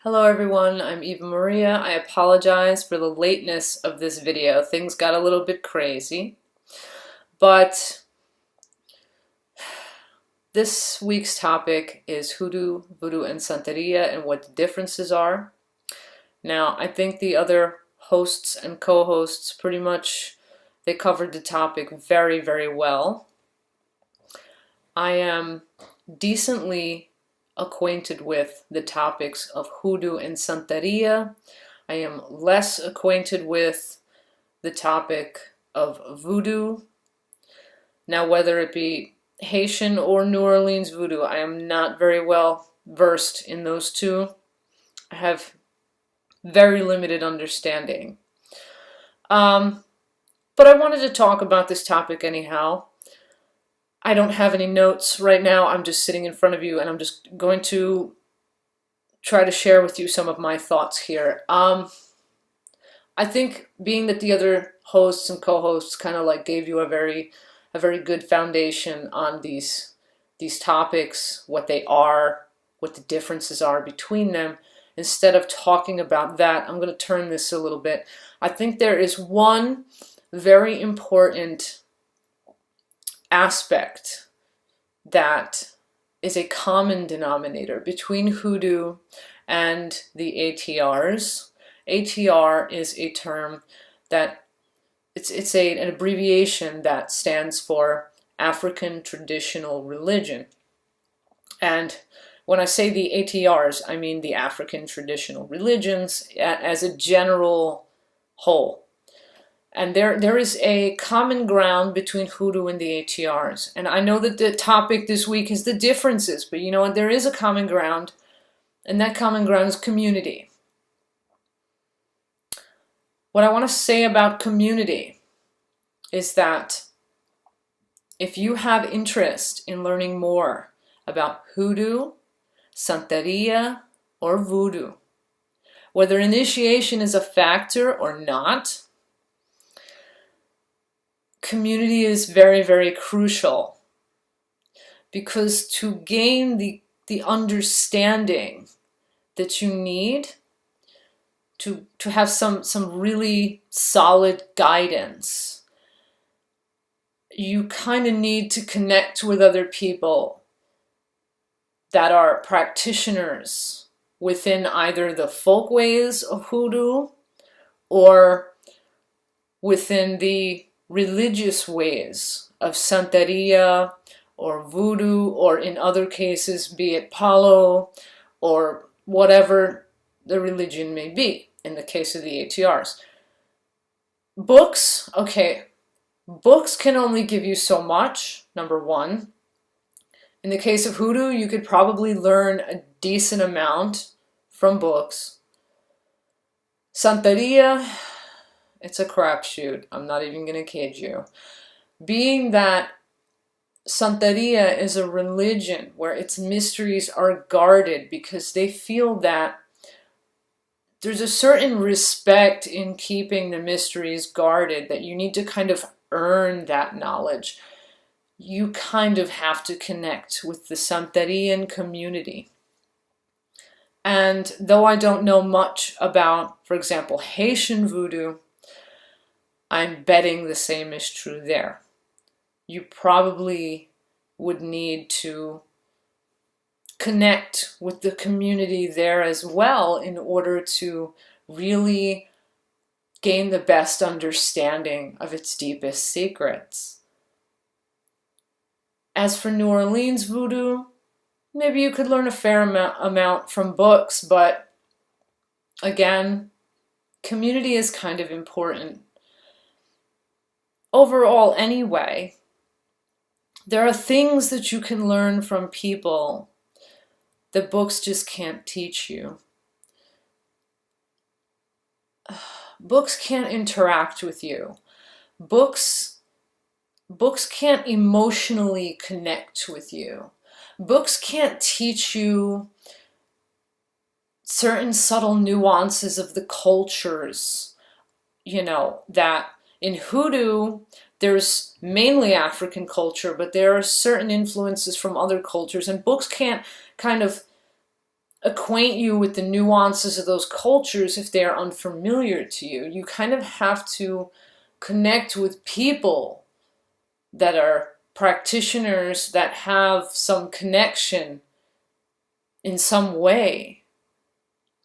Hello everyone, I'm Eva Maria. I apologize for the lateness of this video. Things got a little bit crazy, but this week's topic is Hoodoo, Voodoo, and Santeria and what the differences are. Now, I think the other hosts and co-hosts pretty much, they covered the topic very, very well. I am decently acquainted with the topics of Hoodoo and Santeria. I am less acquainted with the topic of Voodoo. Now, whether it be Haitian or New Orleans Voodoo, I am not very well versed in those two. I have very limited understanding. But I wanted to talk about this topic anyhow. I don't have any notes right now. I'm just sitting in front of you and I'm just going to try to share with you some of my thoughts here. I think being that the other hosts and co-hosts kind of like gave you a very good foundation on these topics, what they are, what the differences are between them, instead of talking about that, I'm going to turn this a little bit. I think there is one very important aspect that is a common denominator between Hoodoo and the ATRs. ATR is a term that it's an abbreviation that stands for African Traditional Religion. And when I say the ATRs, I mean the African Traditional Religions as a general whole. And there is a common ground between Hoodoo and the ATRs. And I know that the topic this week is the differences, but you know what? There is a common ground, and that common ground is community. What I want to say about community is that if you have interest in learning more about Hoodoo, Santeria, or Voodoo, whether initiation is a factor or not, community is very, very crucial, because to gain the understanding that you need to have some really solid guidance, you kind of need to connect with other people that are practitioners within either the folk ways of Hoodoo or within the religious ways of Santeria or Voodoo, or in other cases, be it Palo or whatever the religion may be, in the case of the ATRs. Books, okay, books can only give you so much, number one. In the case of Hoodoo, you could probably learn a decent amount from books. Santeria, it's a crapshoot. I'm not even going to kid you. Being that Santeria is a religion where its mysteries are guarded because they feel that there's a certain respect in keeping the mysteries guarded, that you need to kind of earn that knowledge. You kind of have to connect with the Santerian community. And though I don't know much about, for example, Haitian Voodoo, I'm betting the same is true there. You probably would need to connect with the community there as well in order to really gain the best understanding of its deepest secrets. As for New Orleans Voodoo, maybe you could learn a fair amount from books, but again, community is kind of important. Overall, anyway, there are things that you can learn from people that books just can't teach you. Books can't interact with you. Books can't emotionally connect with you. Books can't teach you certain subtle nuances of the cultures, you know, that in Hoodoo, there's mainly African culture, but there are certain influences from other cultures, and books can't kind of acquaint you with the nuances of those cultures if they are unfamiliar to you. You kind of have to connect with people that are practitioners that have some connection in some way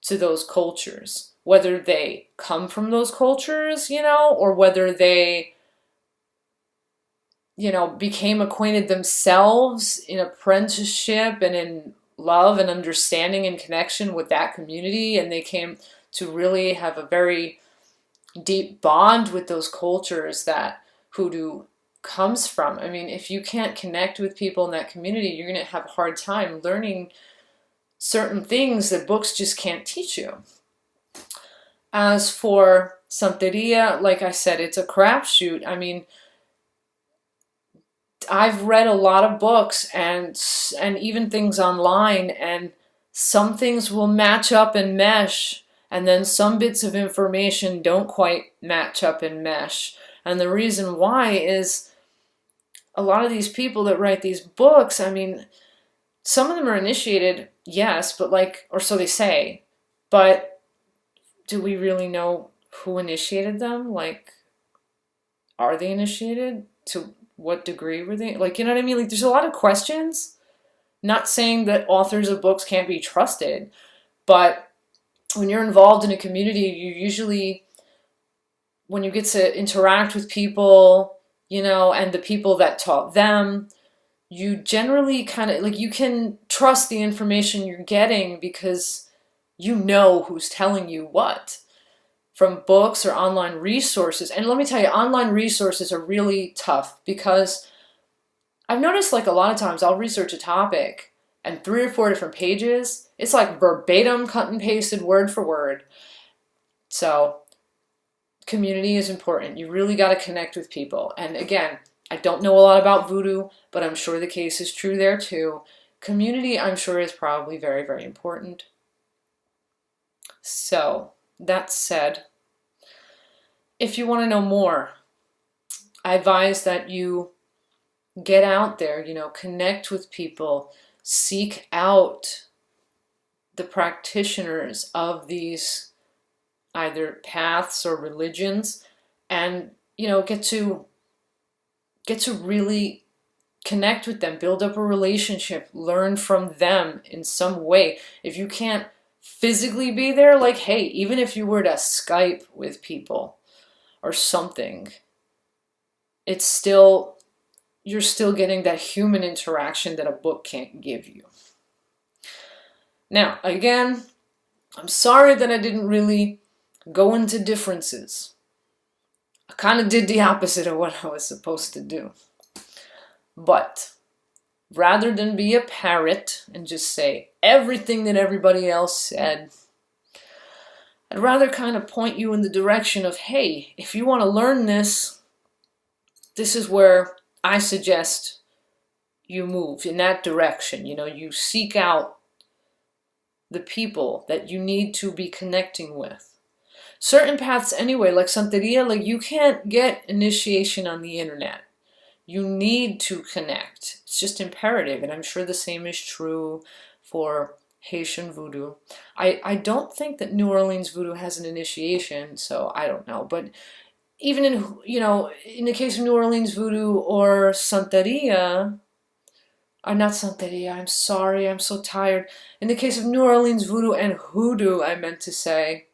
to those cultures, whether they come from those cultures, or whether they, became acquainted themselves in apprenticeship and in love and understanding and connection with that community, and they came to really have a very deep bond with those cultures that Hoodoo comes from. I mean, if you can't connect with people in that community, you're going to have a hard time learning certain things that books just can't teach you. As for Santeria, like I said, it's a crapshoot. I mean, I've read a lot of books and even things online, and some things will match up and mesh, and then some bits of information don't quite match up and mesh. And the reason why is a lot of these people that write these books, I mean, some of them are initiated, yes, but or so they say, but do we really know who initiated them? Are they initiated? To what degree were they? You know what I mean? There's a lot of questions. Not saying that authors of books can't be trusted, but when you're involved in a community, you usually, when you get to interact with people, and the people that taught them, you generally kind of, you can trust the information you're getting because you know who's telling you what, from books or online resources. And let me tell you, online resources are really tough because I've noticed a lot of times I'll research a topic and 3 or 4 different pages, it's verbatim cut and pasted word for word. So community is important. You really got to connect with people. And again, I don't know a lot about Voodoo, but I'm sure the case is true there too. Community, I'm sure, is probably very, very important. So, that said, if you want to know more, I advise that you get out there, connect with people, seek out the practitioners of these either paths or religions, and, get to really connect with them, build up a relationship, learn from them in some way. If you can't physically be there, hey, even if you were to Skype with people or something, you're still getting that human interaction that a book can't give you. Now, again, I'm sorry that I didn't really go into differences. I kind of did the opposite of what I was supposed to do. But rather than be a parrot and just say everything that everybody else said, I'd rather kind of point you in the direction of, hey, if you want to learn this, this is where I suggest you move in that direction. You seek out the people that you need to be connecting with. Certain paths anyway, like Santeria, you can't get initiation on the internet. You need to connect. It's just imperative, and I'm sure the same is true for Haitian Voodoo. I don't think that New Orleans Voodoo has an initiation, so I don't know. But even in the case of New Orleans Voodoo or Santeria, or not Santeria, I'm sorry, I'm so tired. In the case of New Orleans Voodoo and Hoodoo, I meant to say,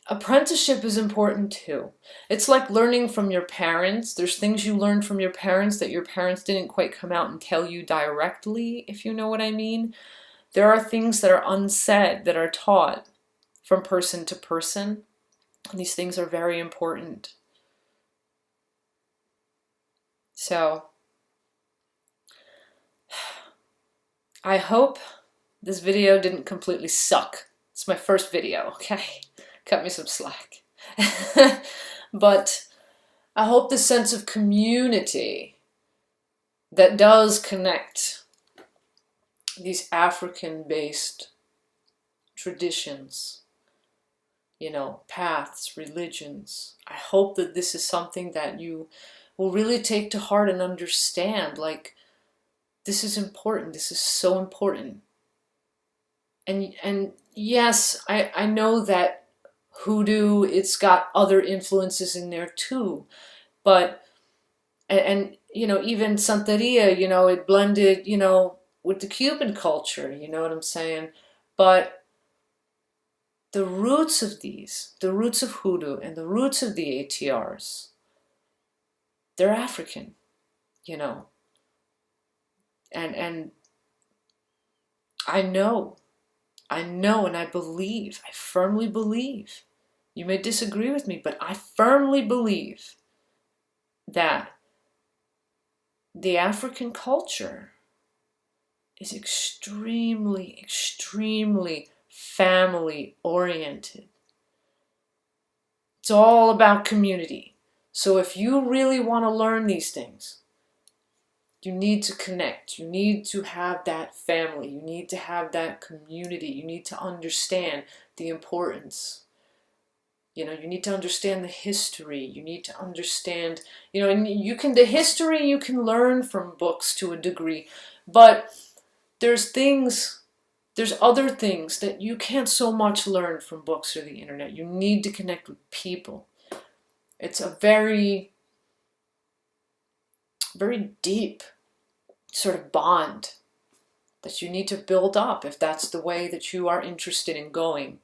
apprenticeship is important too. It's like learning from your parents. There's things you learned from your parents that your parents didn't quite come out and tell you directly, if you know what I mean. There are things that are unsaid, that are taught from person to person. And these things are very important. So, I hope this video didn't completely suck. It's my first video, okay? Cut me some slack. But I hope the sense of community that does connect these African-based traditions, paths, religions, I hope that this is something that you will really take to heart and understand. This is important. This is so important. And yes, I know that Hoodoo, it's got other influences in there too, but and you know, even Santeria, you know, it blended, you know, with the Cuban culture, you know what I'm saying? But the roots of these, the roots of Hoodoo and the roots of the ATRs, they're African, you know. And I know, and I believe, I firmly believe. You may disagree with me, but I firmly believe that the African culture is extremely, extremely family oriented. It's all about community. So if you really want to learn these things, you need to connect. You need to have that family. You need to have that community. You need to understand the importance. You know, you need to understand the history. You need to understand, you know, and you can, the history you can learn from books to a degree, but there's things, there's other things that you can't so much learn from books or the internet. You need to connect with people. It's a very, very deep sort of bond that you need to build up if that's the way that you are interested in going.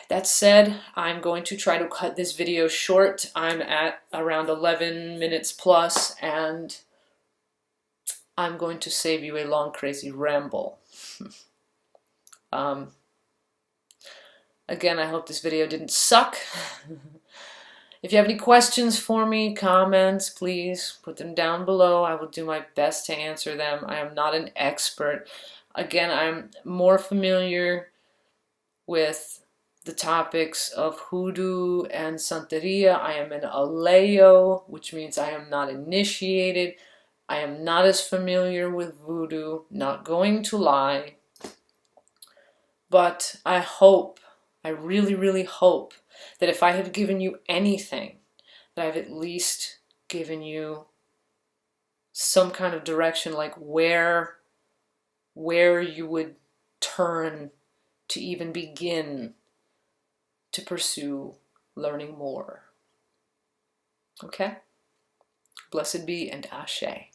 That said, I'm going to try to cut this video short. I'm at around 11 minutes plus, and I'm going to save you a long, crazy ramble. Again, I hope this video didn't suck. If you have any questions for me, comments, please put them down below. I will do my best to answer them. I am not an expert. Again, I'm more familiar with the topics of Hoodoo and Santeria. I am an Aleo, which means I am not initiated. I am not as familiar with Voodoo, not going to lie. But I hope, I really, really hope that if I have given you anything, that I've at least given you some kind of direction, like where you would turn to even begin to pursue learning more. Okay? Blessed be and Ashe.